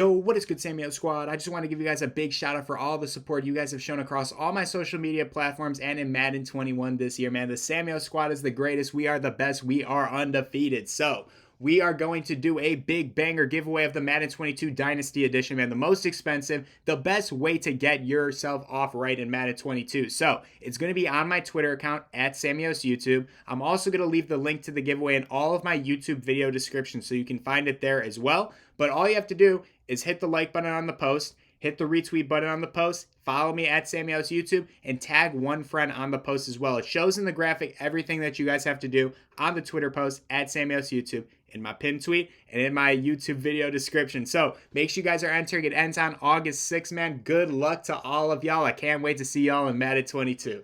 Yo, what is good, Samuel Squad? I just want to give you guys a big shout out for all the support you guys have shown across all my social media platforms and in Madden 21 this year, man. The Samuel Squad is the greatest. We are the best. We are undefeated. So, we are going to do a big banger giveaway of the Madden 22 Dynasty Edition, man. The most expensive, the best way to get yourself off right in Madden 22. So, it's going to be on my Twitter account at Samuel's YouTube. I'm also going to leave the link to the giveaway in all of my YouTube video descriptions so you can find it there as well. But all you have to do is hit the like button on the post, hit the retweet button on the post, follow me at Samuel's YouTube, and tag one friend on the post as well. It shows in the graphic everything that you guys have to do on the Twitter post at Samuel's YouTube, in my pinned tweet, and in my YouTube video description. So make sure you guys are entering. It ends on August 6th, man. Good luck to all of y'all. I can't wait to see y'all in Madden 22.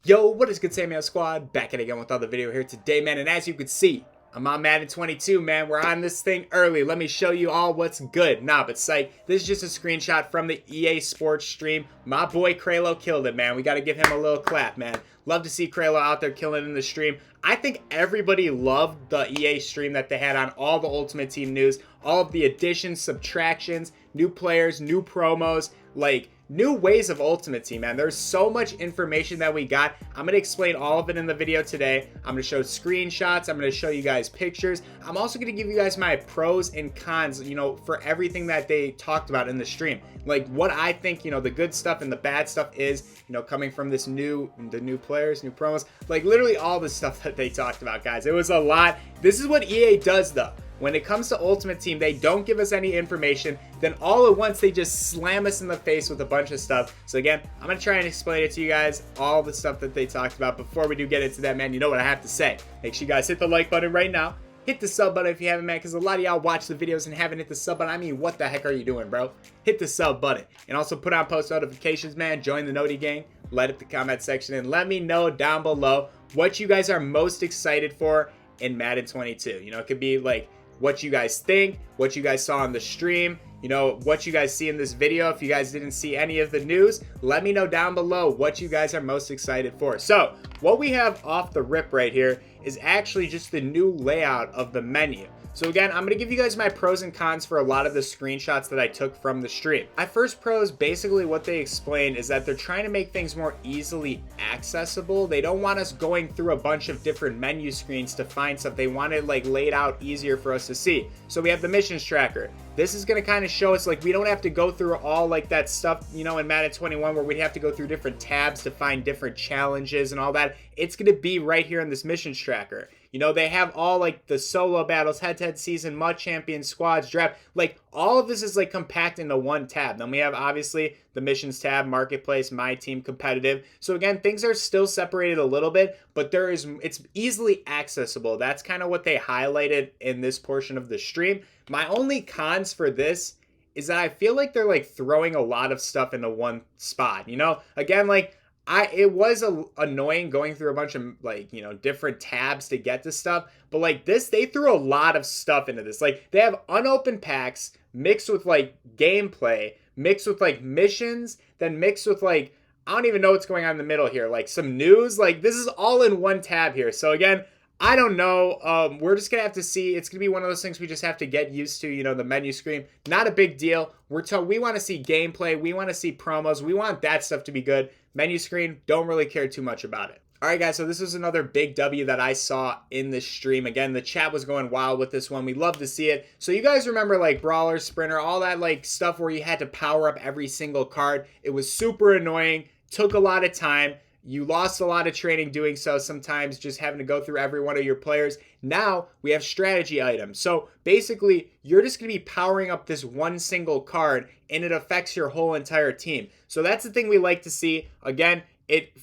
Yo, what is good, Samuel Squad? Back at it again with another video here today, man. And as you can see, I'm on Madden 22, man. We're on this thing early. Let me show you all what's good. Nah, but psych. This is just a screenshot from the EA Sports stream. My boy Kralo killed it, man. We got to give him a little clap, man. Love to see Kralo out there killing in the stream. I think everybody loved the EA stream that they had on all the Ultimate Team news. All of the additions, subtractions, new players, new promos, like new ways of Ultimate Team, man. There's so much information that we got. I'm going to explain all of it in the video today. I'm going to show screenshots. I'm going to show you guys pictures. I'm also going to give you guys my pros and cons, you know, for everything that they talked about in the stream. Like what I think, you know, the good stuff and the bad stuff is, you know, coming from the new players, new promos, like literally all the stuff that they talked about, guys. It was a lot. This is what EA does, though. When it comes to Ultimate Team, they don't give us any information. Then all at once, they just slam us in the face with a bunch of stuff. So again, I'm going to try and explain it to you guys, all the stuff that they talked about. Before we do get into that, man, you know what I have to say. Make sure you guys hit the like button right now. Hit the sub button if you haven't, man, because a lot of y'all watch the videos and haven't hit the sub button. I mean, what the heck are you doing, bro? Hit the sub button. And also put on post notifications, man. Join the Noti gang. Let it in the comment section. And let me know down below what you guys are most excited for in Madden 22. You know, it could be like what you guys think, what you guys saw on the stream, you know, what you guys see in this video. If you guys didn't see any of the news, let me know down below what you guys are most excited for. So what we have off the rip right here is actually just the new layout of the menu. So again, I'm going to give you guys my pros and cons for a lot of the screenshots that I took from the stream. My first pros, basically what they explained is that they're trying to make things more easily accessible. They don't want us going through a bunch of different menu screens to find stuff. They want it like laid out easier for us to see. So we have the missions tracker. This is going to kind of show us like we don't have to go through all like that stuff, you know, in Madden 21 where we'd have to go through different tabs to find different challenges and all that. It's going to be right here in this missions tracker. You know, they have all like the solo battles, head-to-head season, mud champion, squads, draft. Like all of this is like compact into one tab. Then we have obviously the missions tab, marketplace, my team, competitive. So again, things are still separated a little bit, but it's easily accessible. That's kind of what they highlighted in this portion of the stream. My only cons for this is that I feel like they're like throwing a lot of stuff into one spot. You know, again, like it was annoying going through a bunch of like, you know, different tabs to get to stuff, but like this, they threw a lot of stuff into this. Like they have unopened packs mixed with like gameplay, mixed with like missions, then mixed with like, I don't even know what's going on in the middle here. Like some news, like this is all in one tab here. So again, I don't know. We're just going to have to see. It's going to be one of those things we just have to get used to, you know, the menu screen. Not a big deal. We want to see gameplay. We want to see promos. We want that stuff to be good. Menu screen, don't really care too much about it. All right, guys, so this was another big W that I saw in this stream. Again, the chat was going wild with this one. We love to see it. So you guys remember like Brawler, Sprinter, all that like stuff where you had to power up every single card. It was super annoying, took a lot of time. You lost a lot of training doing so, sometimes just having to go through every one of your players. Now we have strategy items. So basically, you're just going to be powering up this one single card and it affects your whole entire team. So that's the thing we like to see. Again,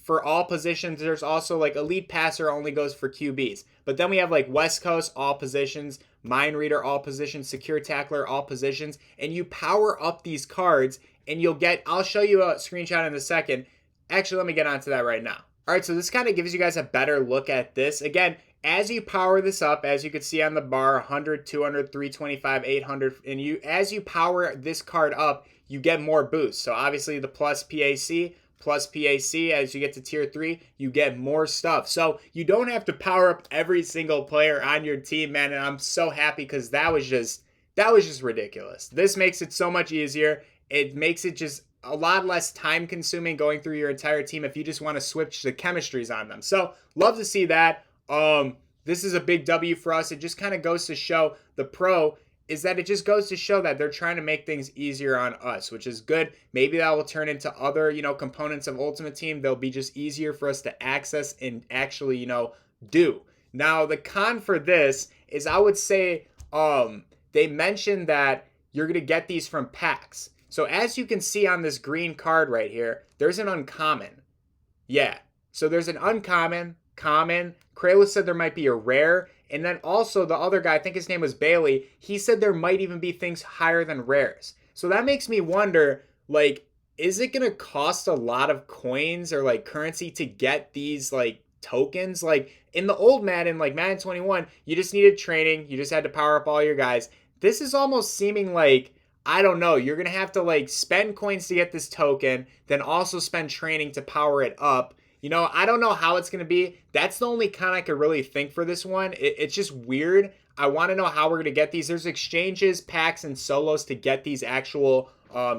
for all positions, there's also like Elite Passer only goes for QBs. But then we have like West Coast, all positions, Mind Reader, all positions, Secure Tackler, all positions. And you power up these cards and you'll get, I'll show you a screenshot in a second. Actually, let me get onto that right now. All right, so this kind of gives you guys a better look at this. Again, as you power this up, as you can see on the bar, 100, 200, 325, 800, and as you power this card up, you get more boosts. So obviously the plus PAC, plus PAC. As you get to tier 3, you get more stuff. So you don't have to power up every single player on your team, man. And I'm so happy because that was just ridiculous. This makes it so much easier. It makes it just a lot less time consuming going through your entire team if you just want to switch the chemistries on them. So love to see that. This is a big W for us. It just kind of goes to show the pro is that it just goes to show that they're trying to make things easier on us, which is good. Maybe that will turn into other, components of Ultimate Team. They'll be just easier for us to access and actually, do. Now, the con for this is I would say they mentioned that you're going to get these from packs. So as you can see on this green card right here, there's an uncommon. Yeah. So there's an uncommon, common. Krayla said there might be a rare. And then also the other guy, I think his name was Bailey, he said there might even be things higher than rares. So that makes me wonder, is it going to cost a lot of coins or currency to get these tokens? In the old Madden, Madden 21, you just needed training. You just had to power up all your guys. This is almost seeming I don't know, you're going to have to spend coins to get this token, then also spend training to power it up. I don't know how it's going to be. That's the only con I could really think for this one. It's just weird. I want to know how we're going to get these. There's exchanges, packs, and solos to get these actual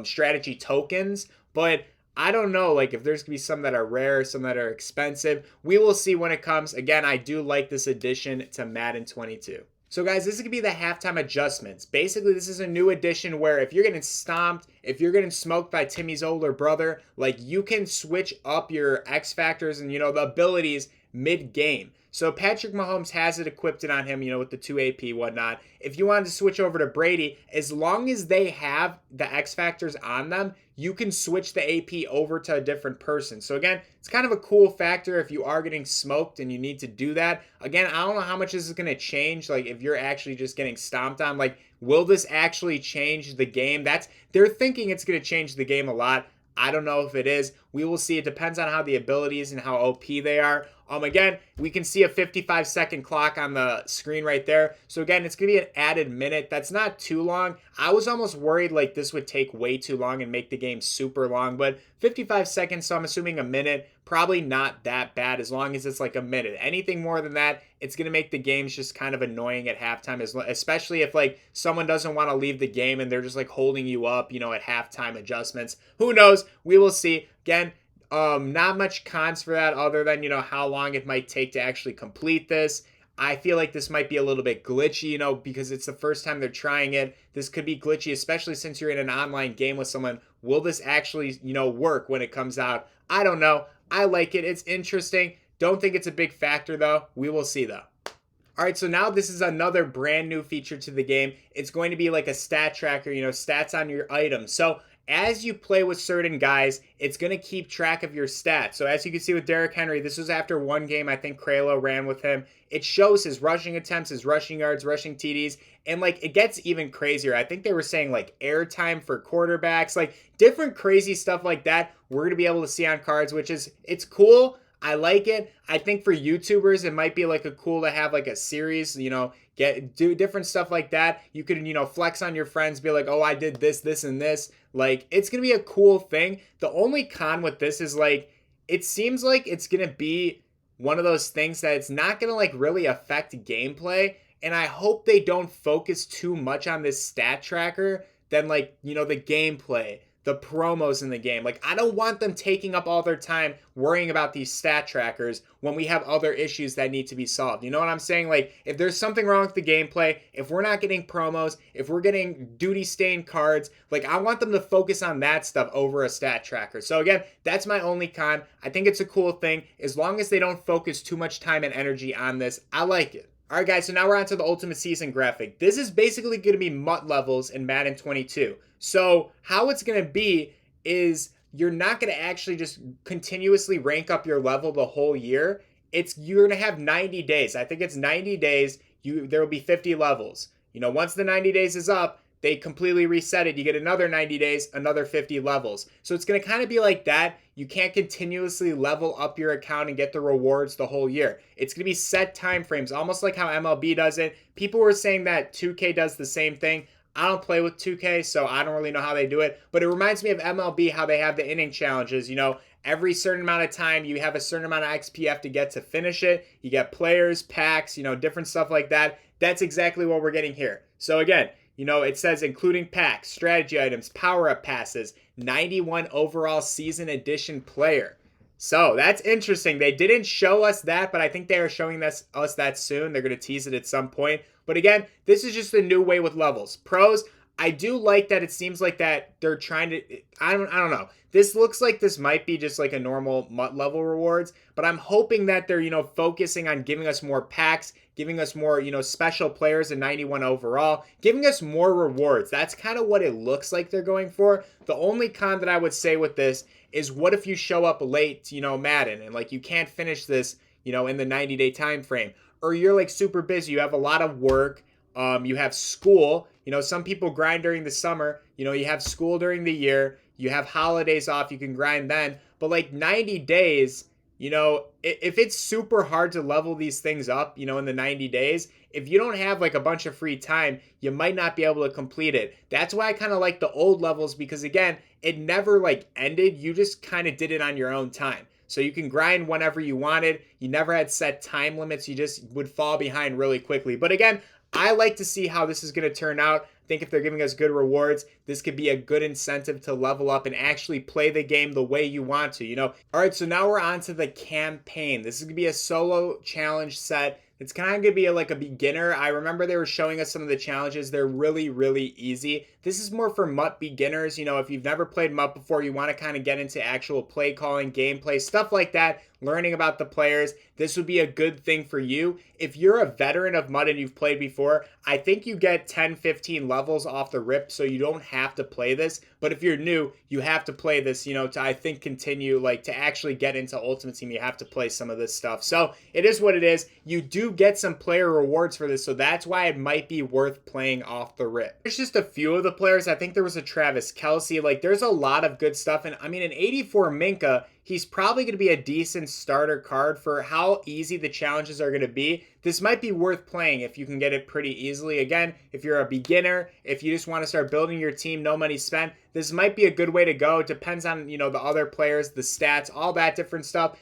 strategy tokens. But I don't know, if there's going to be some that are rare, some that are expensive. We will see when it comes. Again, I do like this addition to Madden 22. So guys, this is going to be the halftime adjustments. Basically, this is a new addition where if you're getting stomped, if you're getting smoked by Timmy's older brother, you can switch up your X factors and, the abilities mid-game. So Patrick Mahomes has it equipped on him, with the 2 AP, whatnot. If you wanted to switch over to Brady, as long as they have the X factors on them, you can switch the AP over to a different person. So again, it's kind of a cool factor if you are getting smoked and you need to do that. Again, I don't know how much this is going to change, if you're actually just getting stomped on. Will this actually change the game? They're thinking it's going to change the game a lot. I don't know if it is. We will see. It depends on how the abilities and how OP they are. Again, we can see a 55-second clock on the screen right there. So again, it's going to be an added minute. That's not too long. I was almost worried this would take way too long and make the game super long, but 55 seconds, so I'm assuming a minute, probably not that bad as long as it's a minute. Anything more than that, it's going to make the games just kind of annoying at halftime, especially if someone doesn't want to leave the game and they're just holding you up, at halftime adjustments. Who knows? We will see. Again, not much cons for that other than, how long it might take to actually complete this. I feel like this might be a little bit glitchy, because it's the first time they're trying it. This could be glitchy, especially since you're in an online game with someone. Will this actually, work when it comes out? I don't know. I like it. It's interesting. Don't think it's a big factor, though. We will see, though. All right, so now this is another brand new feature to the game. It's going to be a stat tracker, stats on your items. So as you play with certain guys, it's going to keep track of your stats. So as you can see with Derrick Henry, this was after one game. I think Krayla ran with him. It shows his rushing attempts, his rushing yards, rushing TDs, and it gets even crazier. I think they were saying airtime for quarterbacks, different crazy stuff like that. We're going to be able to see on cards, it's cool. I like it. I think for YouTubers, it might be a cool to have a series, do different stuff like that. You could, flex on your friends, be oh, I did this, this, and this. It's going to be a cool thing. The only con with this is it seems like it's going to be one of those things that it's not going to really affect gameplay. And I hope they don't focus too much on this stat tracker than the gameplay, the promos in the game. I don't want them taking up all their time worrying about these stat trackers when we have other issues that need to be solved. You know what I'm saying? If there's something wrong with the gameplay, if we're not getting promos, if we're getting duty-stained cards, I want them to focus on that stuff over a stat tracker. So again, that's my only con. I think it's a cool thing. As long as they don't focus too much time and energy on this, I like it. All right, guys, so now we're on to the Ultimate Season graphic. This is basically going to be MUT levels in Madden 22. So how it's going to be is you're not going to actually just continuously rank up your level the whole year. You're going to have 90 days. I think it's 90 days. There will be 50 levels. Once the 90 days is up, they completely reset it. You get another 90 days, another 50 levels. So it's going to kind of be like that. You can't continuously level up your account and get the rewards the whole year. It's going to be set time frames, almost like how MLB does it. People were saying that 2K does the same thing. I don't play with 2K, so I don't really know how they do it. But it reminds me of MLB, how they have the inning challenges. every certain amount of time, you have a certain amount of XP you have to get to finish it. You get players, packs, different stuff like that. That's exactly what we're getting here. So again, it says including packs, strategy items, power-up passes, 91 overall season edition player. So that's interesting. They didn't show us that, but I think they are showing us that soon. They're going to tease it at some point. But again, this is just a new way with levels. Pros, I do like that it seems like that they're trying to, I don't know. This looks like this might be just like a normal MUT level rewards, but I'm hoping that they're, focusing on giving us more packs, giving us more, special players in 91 overall, giving us more rewards. That's kind of what it looks like they're going for. The only con that I would say with this is what if you show up late, Madden, and like you can't finish this, in the 90-day time frame, or you're like super busy, you have a lot of work, you have school, some people grind during the summer, you have school during the year, you have holidays off, you can grind then, but like 90 days, if it's super hard to level these things up, in the 90 days, if you don't have like a bunch of free time, you might not be able to complete it. That's why I kind of like the old levels, because again, it never like ended. You just kind of did it on your own time. So you can grind whenever you wanted. You never had set time limits. You just would fall behind really quickly. But again, I like to see how this is going to turn out. I think if they're giving us good rewards, this could be a good incentive to level up and actually play the game the way you want to, All right, so now we're on to the campaign. This is going to be a solo challenge set. It's kind of going to be like a beginner. I remember they were showing us some of the challenges. They're really, really easy. This is more for MUT beginners. If you've never played MUT before, you want to kind of get into actual play calling, gameplay, stuff like that, learning about the players. This would be a good thing for you. If you're a veteran of MUT and you've played before, I think you get 10, 15 levels off the rip, so you don't have to play this. But if you're new, you have to play this, to, I think, continue, like, to actually get into Ultimate Team, you have to play some of this stuff. So it is what it is. You do get some player rewards for this, so that's why it might be worth playing off the rip. There's just a few of the players. I think there was a Travis Kelce. Like, there's a lot of good stuff. And I mean, an 84 Minka, he's probably going to be a decent starter card for how easy the challenges are going to be. This might be worth playing if you can get it pretty easily. Again, if you're a beginner, if you just want to start building your team, no money spent, this might be a good way to go. It depends on, the other players, the stats, all that different stuff.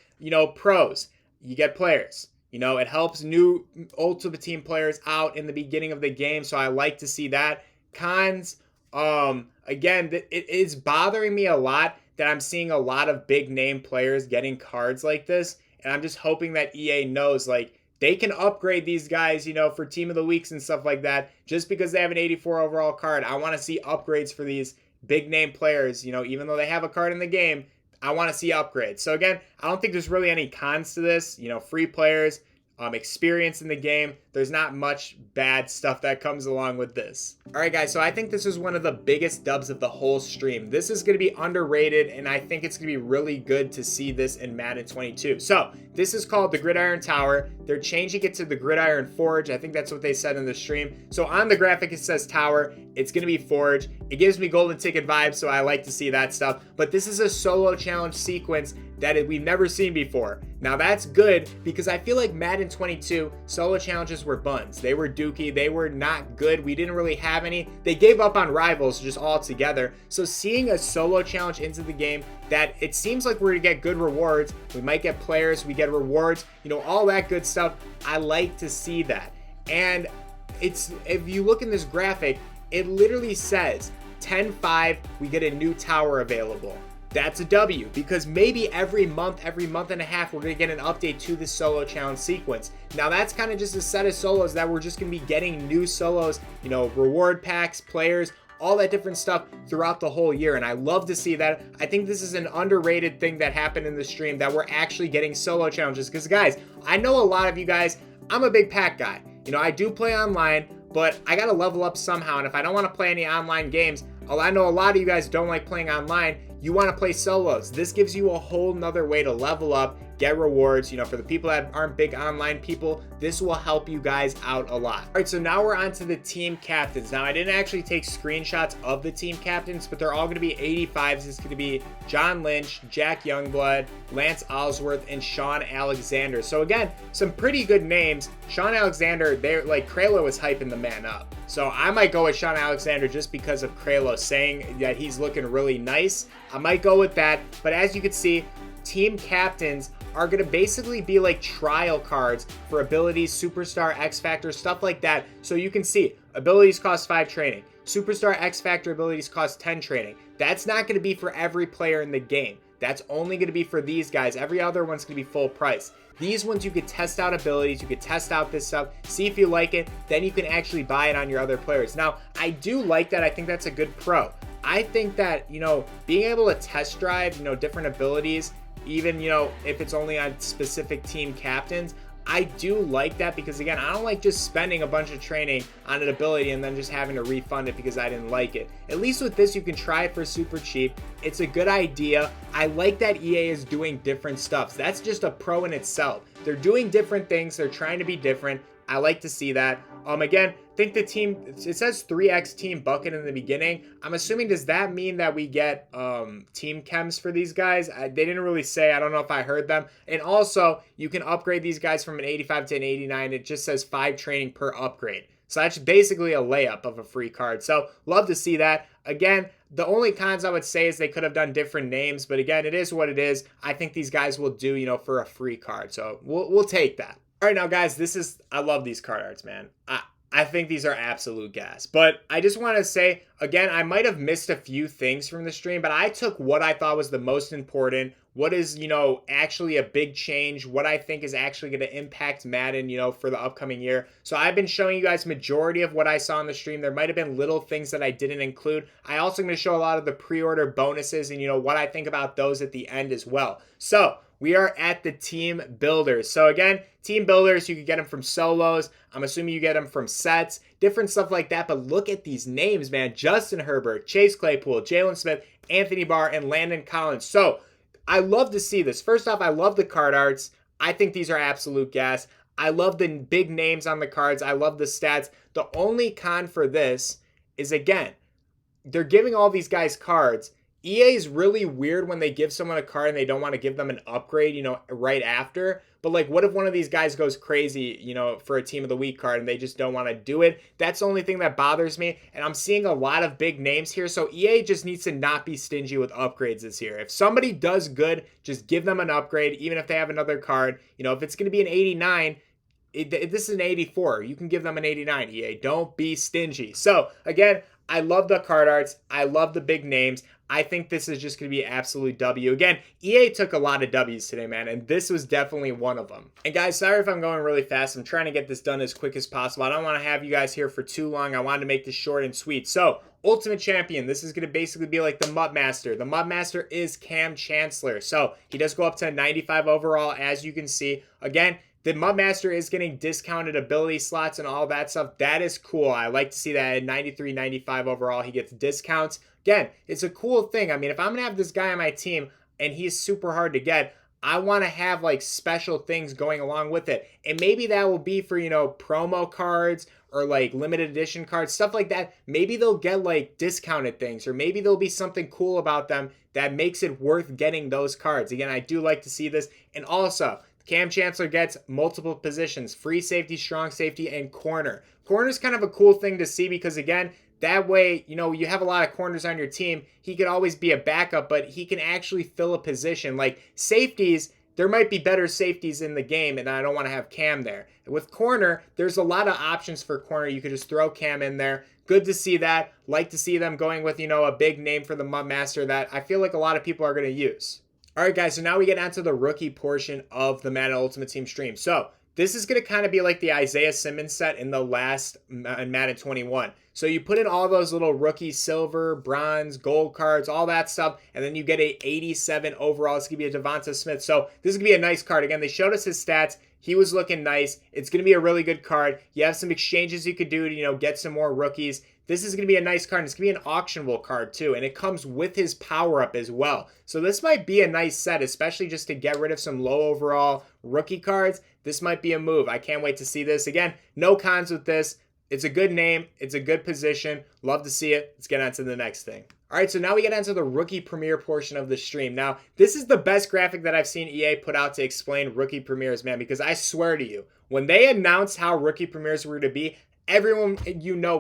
Pros, you get players. It helps new Ultimate Team players out in the beginning of the game, so I like to see that. Cons, again, it is bothering me a lot that I'm seeing a lot of big name players getting cards like this, and I'm just hoping that EA knows, like, they can upgrade these guys, for Team of the Weeks and stuff like that. Just because they have an 84 overall card, I want to see upgrades for these big name players, even though they have a card in the game, I want to see upgrades. So again, I don't think there's really any cons to this, free players, experience in the game. There's not much bad stuff that comes along with this. All right, guys, so I think this is one of the biggest dubs of the whole stream. This is going to be underrated, and I think it's going to be really good to see this in Madden 22. So this is called the Gridiron Tower. They're changing it to the Gridiron Forge. I think that's what they said in the stream. So on the graphic, it says Tower. It's going to be Forge. It gives me golden ticket vibes, so I like to see that stuff. But this is a solo challenge sequence that we've never seen before. Now that's good, because I feel like Madden 22 solo challenges were buns. They were dookie. They were not good. We didn't really have any. They gave up on Rivals just altogether. So seeing a solo challenge into the game that it seems like we're gonna get good rewards. We might get players. We get rewards. All that good stuff. I like to see that. And it's, if you look in this graphic, it literally says 10-5, we get a new tower available. That's a W, because maybe every month and a half, we're going to get an update to the solo challenge sequence. Now that's kind of just a set of solos that we're just going to be getting new solos, reward packs, players, all that different stuff throughout the whole year. And I love to see that. I think this is an underrated thing that happened in the stream, that we're actually getting solo challenges. Because guys, I know a lot of you guys, I'm a big pack guy. I do play online, but I got to level up somehow. And if I don't want to play any online games, I know a lot of you guys don't like playing online. You want to play solos. This gives you a whole nother way to level up, get rewards. For the people that aren't big online people, this will help you guys out a lot. All right, so now we're on to the team captains. Now, I didn't actually take screenshots of the team captains, but they're all going to be 85s. It's going to be John Lynch, Jack Youngblood, Lance Ellsworth, and Sean Alexander. So again, some pretty good names. Sean Alexander, they're like, Kralo was hyping the man up. So I might go with Sean Alexander just because of Kralo saying that he's looking really nice. I might go with that. But as you can see, team captains are going to basically be like trial cards for abilities, superstar, X Factor, stuff like that. So you can see abilities cost 5 training. Superstar X Factor abilities cost 10 training. That's not going to be for every player in the game. That's only going to be for these guys. Every other one's going to be full price. These ones you could test out abilities, you could test out this stuff, see if you like it, then you can actually buy it on your other players. Now, I do like that. I think that's a good pro. I think that, being able to test drive, different abilities, even, if it's only on specific team captains, I do like that because, again, I don't like just spending a bunch of training on an ability and then just having to refund it because I didn't like it. At least with this, you can try it for super cheap. It's a good idea. I like that EA is doing different stuff. So that's just a pro in itself. They're doing different things. They're trying to be different. I like to see that. Again, I think the team, it says 3x team bucket in the beginning. I'm assuming, does that mean that we get team chems for these guys? They didn't really say. I don't know if I heard them. And also, you can upgrade these guys from an 85 to an 89. It just says 5 training per upgrade. So that's basically a layup of a free card. So love to see that. Again, the only cons I would say is they could have done different names. But again, it is what it is. I think these guys will do, for a free card. So we'll take that. All right, now, guys, I love these card arts, man. I think these are absolute gas. But I just want to say, again, I might have missed a few things from the stream, but I took what I thought was the most important, what is, actually a big change, what I think is actually going to impact Madden, for the upcoming year. So I've been showing you guys majority of what I saw on the stream. There might have been little things that I didn't include. I also going to show a lot of the pre-order bonuses and, what I think about those at the end as well. So we are at the team builders. So again, team builders, you can get them from solos. I'm assuming you get them from sets, different stuff like that. But look at these names, man. Justin Herbert, Chase Claypool, Jalen Smith, Anthony Barr, and Landon Collins. So I love to see this. First off, I love the card arts. I think these are absolute gas. I love the big names on the cards. I love the stats. The only con for this is, again, they're giving all these guys cards. EA is really weird when they give someone a card and they don't want to give them an upgrade, right after. But like, what if one of these guys goes crazy, for a team of the week card and they just don't want to do it? That's the only thing that bothers me. And I'm seeing a lot of big names here. So EA just needs to not be stingy with upgrades this year. If somebody does good, just give them an upgrade, even if they have another card. If it's going to be an 89, this is an 84. You can give them an 89, EA. Don't be stingy. So again, I love the card arts. I love the big names. I think this is just going to be an absolute W. Again, EA took a lot of W's today, man, and this was definitely one of them. And guys, sorry if I'm going really fast. I'm trying to get this done as quick as possible. I don't want to have you guys here for too long. I wanted to make this short and sweet. So, Ultimate Champion. This is going to basically be like the Mud Master. The Mud Master is Cam Chancellor. So, he does go up to 95 overall, as you can see. Again, the Mud Master is getting discounted ability slots and all that stuff. That is cool. I like to see that at 93, 95 overall. He gets discounts. Again, it's a cool thing. I mean, if I'm going to have this guy on my team and he's super hard to get, I want to have like special things going along with it. And maybe that will be for, promo cards or like limited edition cards, stuff like that. Maybe they'll get like discounted things, or maybe there'll be something cool about them that makes it worth getting those cards. Again, I do like to see this. And also, Cam Chancellor gets multiple positions: free safety, strong safety, and corner. Corner is kind of a cool thing to see because, again, that way, you have a lot of corners on your team. He could always be a backup, but he can actually fill a position. Like safeties, there might be better safeties in the game, and I don't want to have Cam there. With corner, there's a lot of options for corner. You could just throw Cam in there. Good to see that. Like to see them going with, a big name for the Mud Master that I feel like a lot of people are going to use. All right, guys, so now we get onto the rookie portion of the Madden Ultimate Team stream. So this is going to kind of be like the Isaiah Simmons set in the last Madden 21. So you put in all those little rookie silver, bronze, gold cards, all that stuff, and then you get a 87 overall. It's going to be a Devonta Smith. So this is going to be a nice card. Again, they showed us his stats. He was looking nice. It's going to be a really good card. You have some exchanges you could do to, get some more rookies. This is going to be a nice card. It's going to be an auctionable card too, and it comes with his power-up as well. So this might be a nice set, especially just to get rid of some low overall rookie cards. This might be a move. I can't wait to see this. Again, no cons with this. It's a good name. It's a good position. Love to see it. Let's get on to the next thing. All right, so now we get into the rookie premiere portion of the stream. Now, this is the best graphic that I've seen EA put out to explain rookie premieres, man, because I swear to you, when they announced how rookie premieres were to be, everyone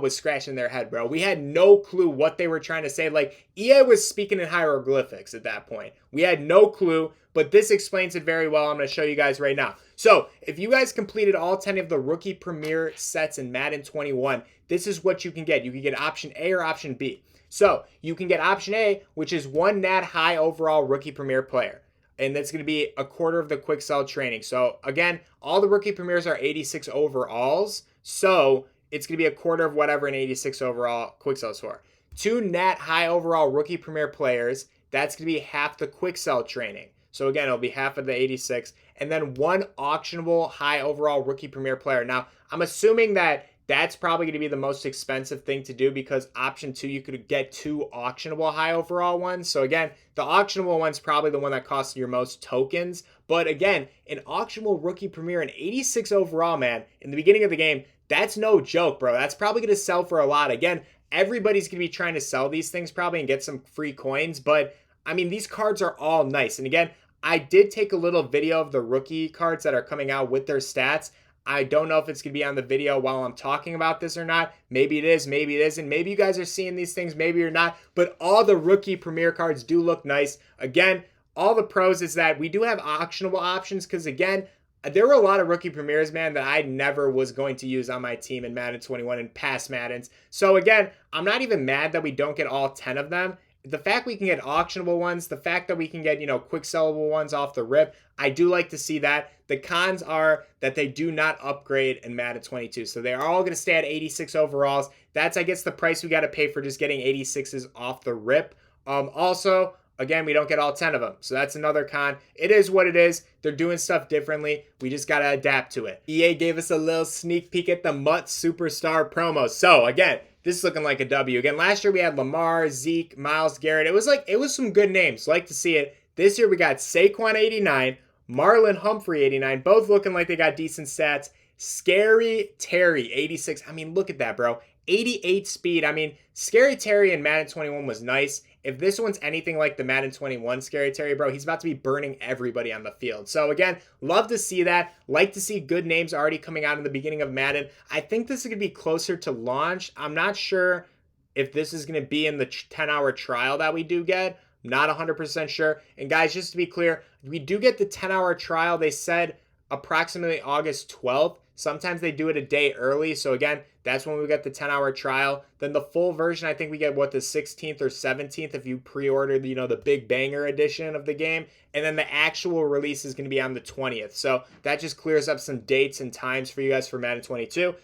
was scratching their head, bro. We had no clue what they were trying to say. Like, EA was speaking in hieroglyphics at that point. We had no clue, but this explains it very well. I'm going to show you guys right now. So, if you guys completed all 10 of the Rookie Premier sets in Madden 21, this is what you can get. You can get option A or option B. So, you can get option A, which is 1 NAT high overall Rookie Premier player. And that's going to be a quarter of the quick sell training. So, again, all the Rookie Premiers are 86 overalls. So, it's going to be a quarter of whatever an 86 overall quick sell is for. 2 NAT high overall Rookie Premier players. That's going to be half the quick sell training. So, again, it'll be half of the 86. And then 1 auctionable high overall Rookie Premier player. Now, I'm assuming that that's probably going to be the most expensive thing to do because option 2, you could get 2 auctionable high overall ones. So again, the auctionable one's probably the one that costs your most tokens. But again, an auctionable Rookie Premier, an 86 overall, man, in the beginning of the game, that's no joke, bro. That's probably going to sell for a lot. Again, everybody's going to be trying to sell these things probably and get some free coins. But I mean, these cards are all nice. And again, I did take a little video of the rookie cards that are coming out with their stats. I don't know if it's going to be on the video while I'm talking about this or not. Maybe it is, maybe it isn't. Maybe you guys are seeing these things, maybe you're not. But all the Rookie Premier cards do look nice. Again, all the pros is that we do have auctionable options because, again, there were a lot of Rookie Premiers, man, that I never was going to use on my team in Madden 21 and past Maddens. So, again, I'm not even mad that we don't get all 10 of them. The fact we can get auctionable ones, the fact that we can get, quick sellable ones off the rip, I do like to see that. The cons are that they do not upgrade in Madden 22. So they are all going to stay at 86 overalls. That's, I guess, the price we got to pay for just getting 86s off the rip. Also, again, we don't get all 10 of them. So that's another con. It is what it is. They're doing stuff differently. We just got to adapt to it. EA gave us a little sneak peek at the MUT Superstar promo. So, again, this is looking like a W. Again, last year we had Lamar, Zeke, Myles Garrett. It was some good names. Like to see it. This year we got Saquon 89, Marlon Humphrey 89, both looking like they got decent stats. Scary Terry 86. I mean, look at that, bro. 88 speed. I mean, Scary Terry in Madden 21 was nice. If this one's anything like the Madden 21 Scary Terry, bro, he's about to be burning everybody on the field. So again, love to see that. Like to see good names already coming out in the beginning of Madden. I think this is going to be closer to launch. I'm not sure if this is going to be in the 10-hour trial that we do get. I'm not 100% sure. And guys, just to be clear, we do get the 10-hour trial. They said approximately August 12th. Sometimes they do it a day early. So again, that's when we get the 10-hour trial. Then the full version, I think we get, the 16th or 17th if you pre-order, the big banger edition of the game. And then the actual release is going to be on the 20th. So that just clears up some dates and times for you guys for Madden 22.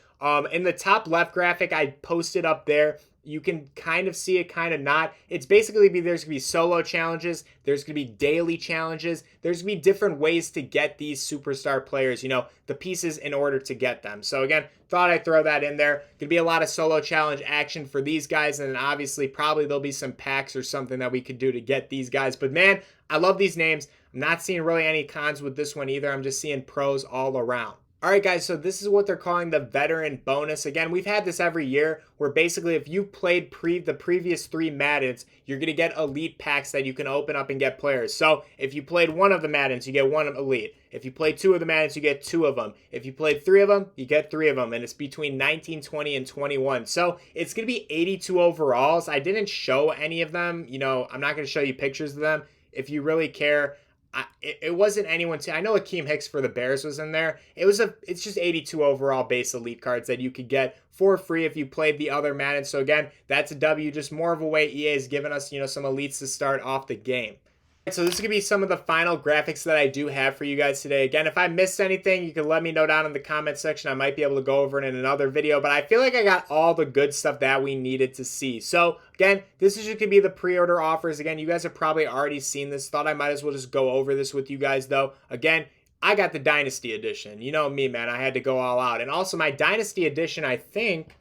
In the top left graphic, I posted up there. You can kind of see it, kind of not. It's basically there's going to be solo challenges. There's going to be daily challenges. There's going to be different ways to get these superstar players, the pieces in order to get them. So again, thought I'd throw that in there. Going to be a lot of solo challenge action for these guys. And then obviously probably there'll be some packs or something that we could do to get these guys. But man, I love these names. I'm not seeing really any cons with this one either. I'm just seeing pros all around. All right, guys, so this is what they're calling the veteran bonus. Again, we've had this every year where basically if you played the previous 3 Maddens, you're going to get elite packs that you can open up and get players. So if you played 1 of the Maddens, you get 1 elite. If you played 2 of the Maddens, you get 2 of them. If you played 3 of them, you get 3 of them. And it's between 19, 20, and 21. So it's going to be 82 overalls. I didn't show any of them. I'm not going to show you pictures of them. If you really care, it wasn't anyone. I know Akeem Hicks for the Bears was in there. It's just 82 overall base elite cards that you could get for free if you played the other Madden. So again, that's a W. Just more of a way EA has given us, some elites to start off the game. So this is going to be some of the final graphics that I do have for you guys today. Again, if I missed anything, you can let me know down in the comment section. I might be able to go over it in another video, but I feel like I got all the good stuff that we needed to see. So again, this is just going to be the pre-order offers. Again, you guys have probably already seen this. Thought I might as well just go over this with you guys though. Again, I got the Dynasty Edition. You know me, man. I had to go all out. And also my Dynasty Edition, I think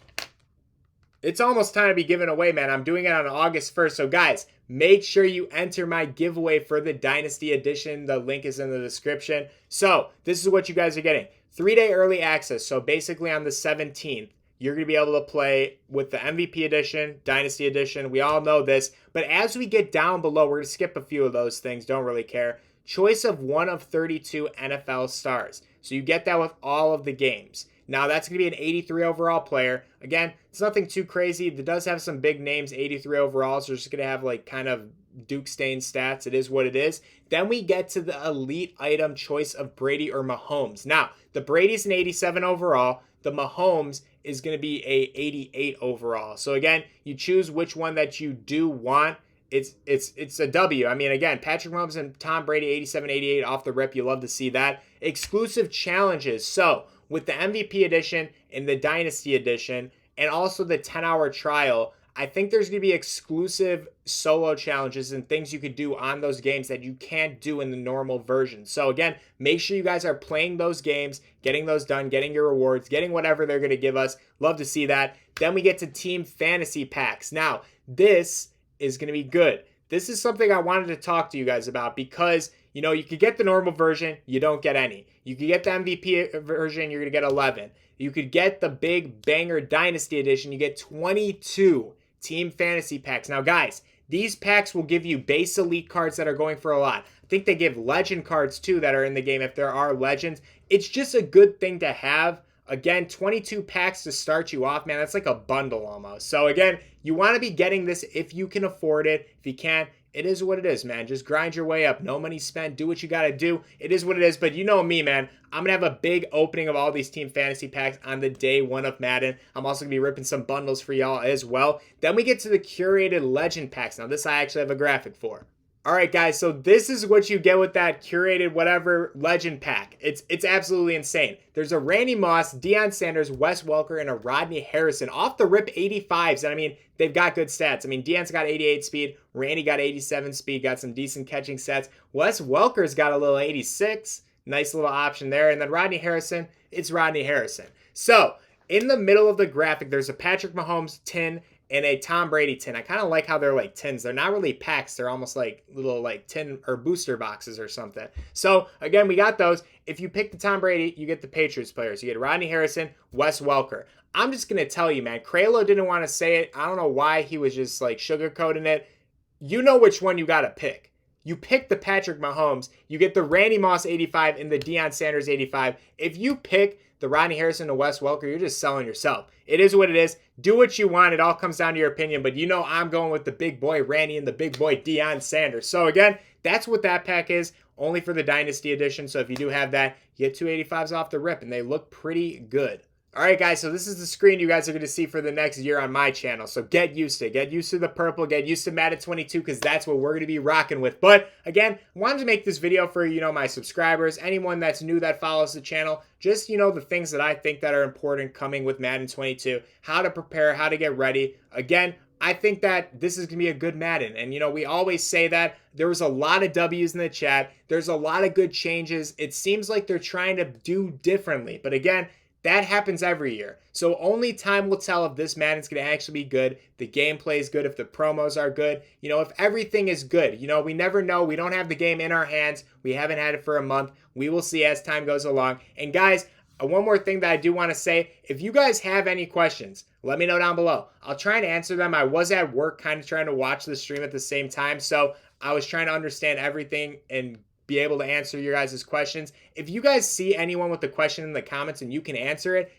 it's almost time to be given away, man. I'm doing it on August 1st. So guys, make sure you enter my giveaway for the Dynasty Edition. The link is in the description. So this is what you guys are getting. 3-day early access. So basically on the 17th, you're going to be able to play with the MVP Edition, Dynasty Edition. We all know this. But as we get down below, we're going to skip a few of those things. Don't really care. Choice of 1 of 32 NFL stars. So you get that with all of the games. Now, that's going to be an 83 overall player. Again, it's nothing too crazy. It does have some big names, 83 overall, so they're just going to have like kind of Duke stain stats. It is what it is. Then we get to the elite item choice of Brady or Mahomes. Now, the Brady's an 87 overall. The Mahomes is going to be a 88 overall. So again, you choose which one that you do want. It's a W. I mean, again, Patrick Mahomes and Tom Brady, 87, 88 off the rip. You love to see that. Exclusive challenges. So with the MVP edition and the Dynasty edition and also the 10-hour trial, I think there's going to be exclusive solo challenges and things you could do on those games that you can't do in the normal version. So again, make sure you guys are playing those games, getting those done, getting your rewards, getting whatever they're going to give us. Love to see that. Then we get to team fantasy packs. Now, this is going to be good. This is something I wanted to talk to you guys about because, you know, you could get the normal version, you don't get any. You could get the MVP version, you're going to get 11. You could get the big banger Dynasty edition, you get 22 team fantasy packs. Now, guys, these packs will give you base elite cards that are going for a lot. I think they give legend cards too that are in the game if there are legends. It's just a good thing to have. Again, 22 packs to start you off, man. That's like a bundle almost. So again, you want to be getting this if you can afford it. If you can't, it is what it is, man. Just grind your way up. No money spent. Do what you got to do. It is what it is. But you know me, man. I'm going to have a big opening of all these team fantasy packs on the day one of Madden. I'm also going to be ripping some bundles for y'all as well. Then we get to the curated legend packs. Now, this I actually have a graphic for. All right, guys, so this is what you get with that curated whatever legend pack. It's absolutely insane. There's a Randy Moss, Deion Sanders, Wes Welker, and a Rodney Harrison. Off the rip 85s, and I mean, they've got good stats. I mean, Deion's got 88 speed, Randy got 87 speed, got some decent catching stats. Wes Welker's got a little 86. Nice little option there. And then Rodney Harrison, it's Rodney Harrison. So, in the middle of the graphic, there's a Patrick Mahomes tin and a Tom Brady tin. I kind of like how they're like tins. They're not really packs. They're almost like little like tin or booster boxes or something. So again, we got those. If you pick the Tom Brady, you get the Patriots players. You get Rodney Harrison, Wes Welker. I'm just going to tell you, man, Craylo didn't want to say it. I don't know why he was just like sugarcoating it. You know which one you got to pick. You pick the Patrick Mahomes. You get the Randy Moss 85 and the Deion Sanders 85. If you pick the Rodney Harrison and Wes Welker, you're just selling yourself. It is what it is. Do what you want. It all comes down to your opinion. But you know I'm going with the big boy Randy and the big boy Deion Sanders. So again, that's what that pack is. Only for the Dynasty Edition. So if you do have that, you get 285s off the rip. And they look pretty good. All right, guys, so this is the screen you guys are going to see for the next year on my channel. So get used to it. Get used to the purple. Get used to Madden 22 because that's what we're going to be rocking with. But, again, I wanted to make this video for, you know, my subscribers, anyone that's new that follows the channel. Just, you know, the things that I think that are important coming with Madden 22. How to prepare, how to get ready. Again, I think that this is going to be a good Madden. And, you know, we always say that. There was a lot of W's in the chat. There's a lot of good changes. It seems like they're trying to do differently. But, again, that happens every year. So only time will tell if this Madden's going to actually be good, the gameplay is good, if the promos are good, you know, if everything is good. You know, we never know. We don't have the game in our hands. We haven't had it for a month. We will see as time goes along. And guys, one more thing that I do want to say, if you guys have any questions, let me know down below. I'll try and answer them. I was at work kind of trying to watch the stream at the same time, so I was trying to understand everything and be able to answer your guys' questions. If you guys see anyone with a question in the comments and you can answer it,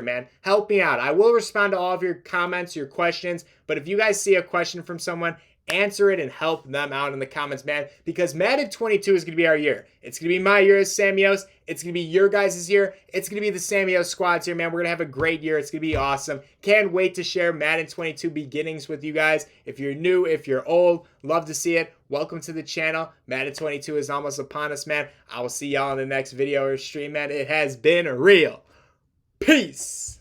man. Help me out. I will respond to all of your comments, your questions, but if you guys see a question from someone, answer it and help them out in the comments, man, because Madden 22 is going to be our year. It's going to be my year as Samios. It's going to be your guys' year. It's going to be the Samios squad's here, man. We're going to have a great year. It's going to be awesome. Can't wait to share Madden 22 beginnings with you guys. If you're new, if you're old, love to see it. Welcome to the channel. Madden 22 is almost upon us, man. I will see y'all in the next video or stream, man. It has been real. Peace.